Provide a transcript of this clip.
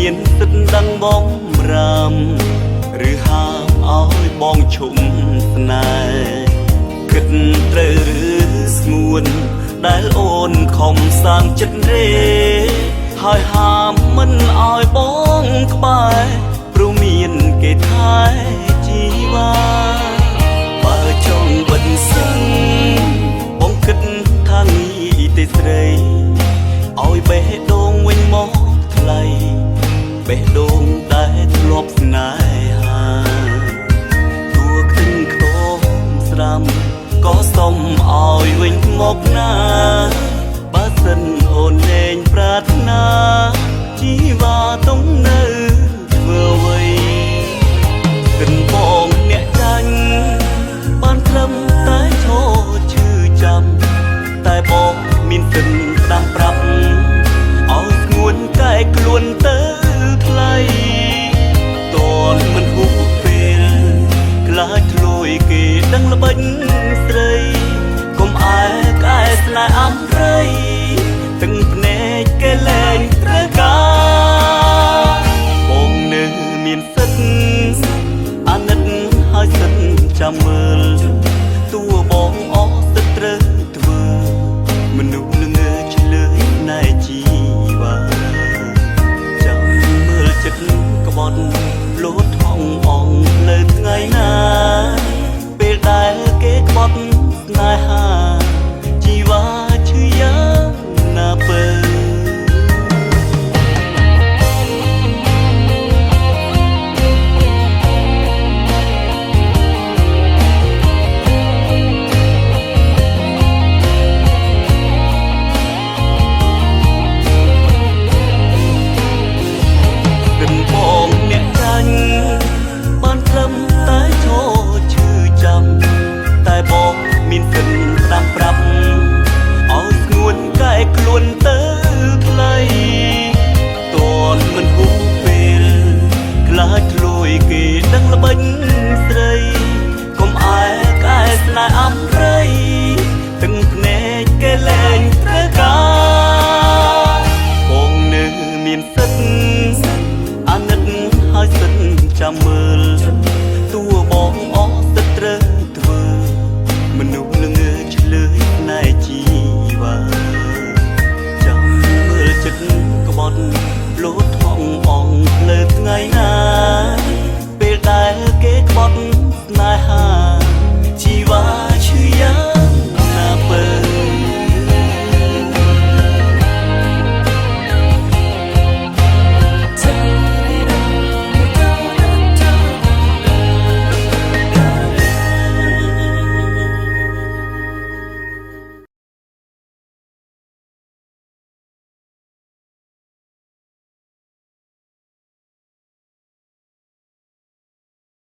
មានសិទ្ធដឹងបងរាមឬហាមឲ្យបងឈុំស្នេហ៍គិតត្រូវឬស្ងួនដែលអូនខំសាងចិត្តរេហើយហាមមិនឲ្យបងក្បែរព្រោះមានគេថែជីវ៉ាបើចង់បិទសិនបងគិតថាងាយទេស្រីឲ្យបេះដូងវិញមកថ្លៃបេះដូងដែលធ្លាប់ស្នេហាទោះខ្ទឹងខ្ទមស្រាំក៏សុំឲ្យវិញមកណាបើសិនអូនលែងប្រាថ្នាជី